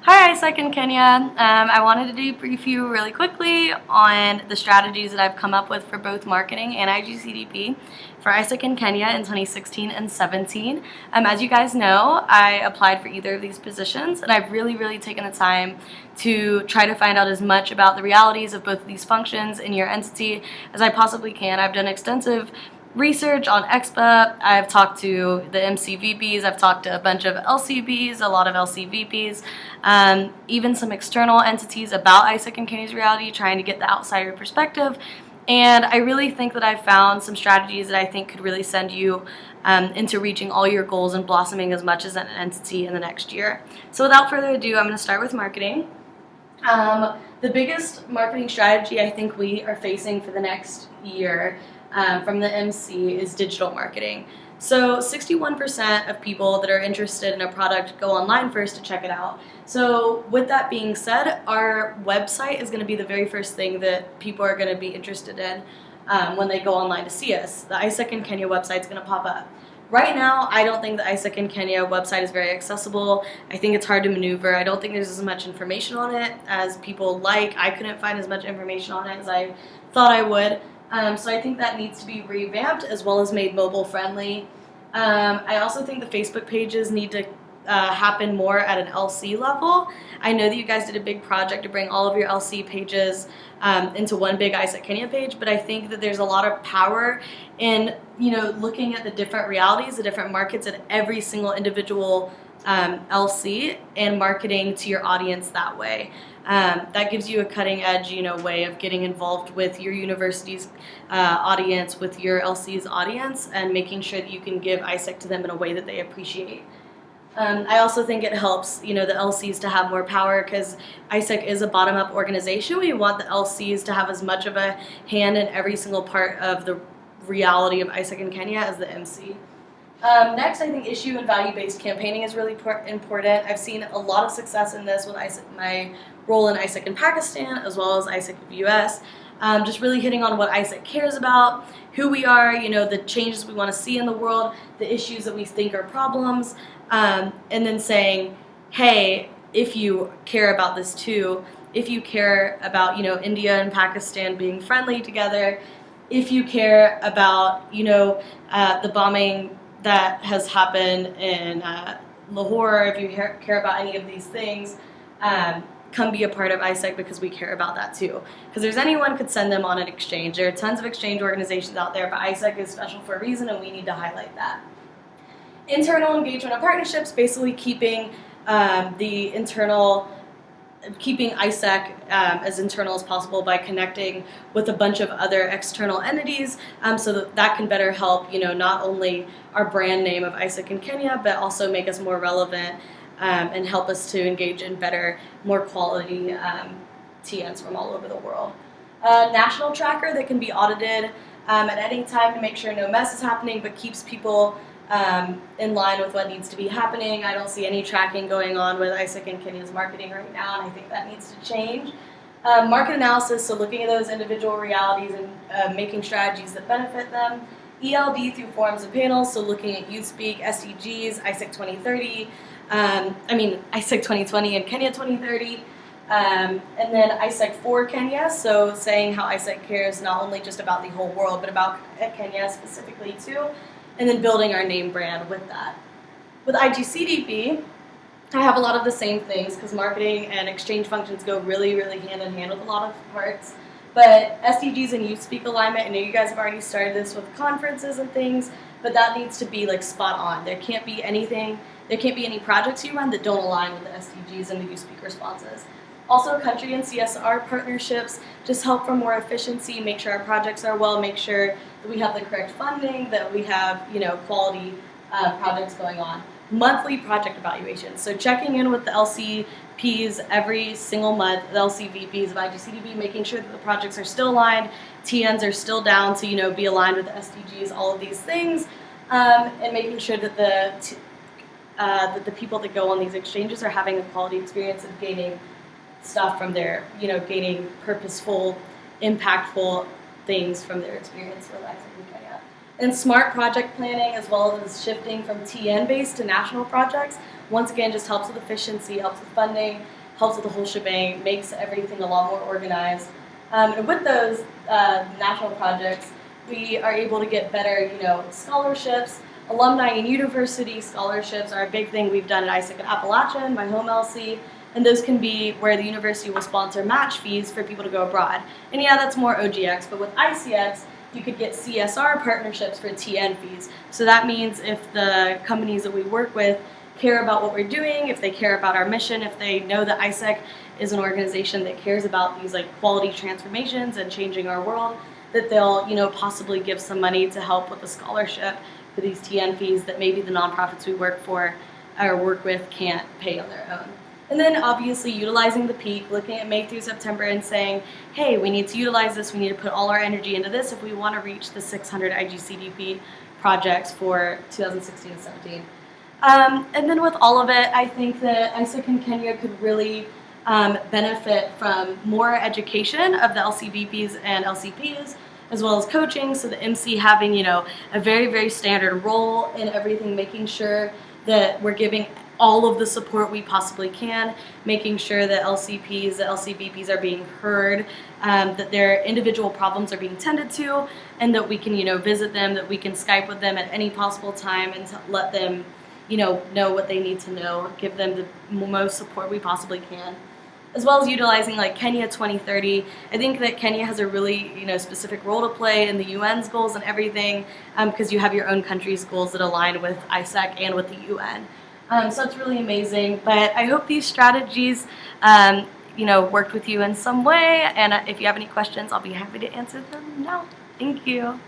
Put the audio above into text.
Hi, AIESEC in Kenya. I wanted to debrief you really quickly on the strategies that I've come up with for both marketing and IGCDP for AIESEC in Kenya in 2016 and 17. As you guys know, I applied for either of these positions, and I've really taken the time to try to find out as much about the realities of both of these functions in your entity as I possibly can. I've done extensive research on EXPA. I've talked to the MCVPs, I've talked to a bunch of LCBs, a lot of LCVPs, even some external entities about AIESEC and Kenya's reality, trying to get the outsider perspective. And I really think that I've found some strategies that I think could really send you into reaching all your goals and blossoming as much as an entity in the next year. So without further ado, I'm going to start with marketing. The biggest marketing strategy I think we are facing for the next year from the MC is digital marketing. So 61% of people that are interested in a product go online first to check it out. So with that being said, our website is going to be the very first thing that people are going to be interested in when they go online to see us. The AIESEC in Kenya website is going to pop up. Right now, I don't think the AIESEC in Kenya website is very accessible. I think it's hard to maneuver. I don't think there's as much information on it as people like. I couldn't find as much information on it as I thought I would. So I think that needs to be revamped as well as made mobile friendly. I also think the Facebook pages need to happen more at an LC level. I know that you guys did a big project to bring all of your LC pages into one big AIESEC Kenya page, but I think that there's a lot of power in looking at the different realities, the different markets at every single individual LC and marketing to your audience that way. That gives you a cutting edge, way of getting involved with your university's audience, with your LC's audience, and making sure that you can give AIESEC to them in a way that they appreciate. I also think it helps, the LCs to have more power because AIESEC is a bottom-up organization. We want the LCs to have as much of a hand in every single part of the reality of AIESEC in Kenya as the MC. Next, I think issue and value-based campaigning is really important. I've seen a lot of success in this with my role in AIESEC in Pakistan as well as AIESEC in the US. Just really hitting on what AIESEC cares about, who we are, the changes we want to see in the world, the issues that we think are problems, and then saying, hey, if you care about this too, if you care about, India and Pakistan being friendly together, if you care about, the bombing that has happened in Lahore, if you care about any of these things, come be a part of AIESEC because we care about that too. Because there's anyone could send them on an exchange. There are tons of exchange organizations out there, but AIESEC is special for a reason, and we need to highlight that. Internal engagement and partnerships, basically keeping keeping AIESEC as internal as possible by connecting with a bunch of other external entities so that can better help, not only our brand name of AIESEC in Kenya, but also make us more relevant and help us to engage in better, more quality TNs from all over the world. National tracker that can be audited at any time to make sure no mess is happening, but keeps people in line with what needs to be happening. I don't see any tracking going on with AIESEC in Kenya's marketing right now, and I think that needs to change. Market analysis, so looking at those individual realities and making strategies that benefit them. ELD through forums and panels, so looking at Youth Speak, SDGs, AIESEC 2030, AIESEC 2020 and Kenya 2030. And then AIESEC for Kenya, so saying how AIESEC cares not only just about the whole world, but about Kenya specifically too. And then building our name brand with that. With IGCDP, I have a lot of the same things because marketing and exchange functions go really hand in hand with a lot of parts. But SDGs and Youth Speak alignment, I know you guys have already started this with conferences and things, but that needs to be spot on. There can't be any projects you run that don't align with the SDGs and the Youth Speak responses. Also, country and CSR partnerships just help for more efficiency, make sure our projects are well, make sure that we have the correct funding, that we have, quality projects going on. Monthly project evaluations. So checking in with the LCPs every single month, the LCVPs of IGCDP, making sure that the projects are still aligned, TNs are still down to, be aligned with the SDGs, all of these things, and making sure that the people that go on these exchanges are having a quality experience and gaining stuff from their, gaining purposeful, impactful things from their experience with AIESEC in Kenya. And smart project planning, as well as shifting from TN-based to national projects, once again, just helps with efficiency, helps with funding, helps with the whole shebang, makes everything a lot more organized. And with those national projects, we are able to get better, scholarships. Alumni and university scholarships are a big thing we've done at AIESEC in Appalachian, my home LC, and those can be where the university will sponsor match fees for people to go abroad. And yeah, that's more OGX, but with ICX, you could get CSR partnerships for TN fees. So that means if the companies that we work with care about what we're doing, if they care about our mission, if they know that AIESEC is an organization that cares about these quality transformations and changing our world, that they'll possibly give some money to help with the scholarship for these TN fees that maybe the nonprofits we work for or work with can't pay on their own. And then obviously utilizing the peak, looking at May through September and saying, hey, we need to utilize this, we need to put all our energy into this if we want to reach the 600 IGCDP projects for 2016 and 17. And then with all of it, I think that AIESEC in Kenya could really benefit from more education of the LCVPs and LCPs, as well as coaching, so the MC having, a very, very standard role in everything, making sure that we're giving all of the support we possibly can, making sure that LCPs, the LCVPs are being heard, that their individual problems are being tended to, and that we can, visit them, that we can Skype with them at any possible time and let them, know what they need to know, give them the most support we possibly can. As well as utilizing Kenya 2030. I think that Kenya has a really specific role to play in the UN's goals and everything, because you have your own country's goals that align with AIESEC and with the UN. So it's really amazing. But I hope these strategies worked with you in some way, and if you have any questions, I'll be happy to answer them now. Thank you.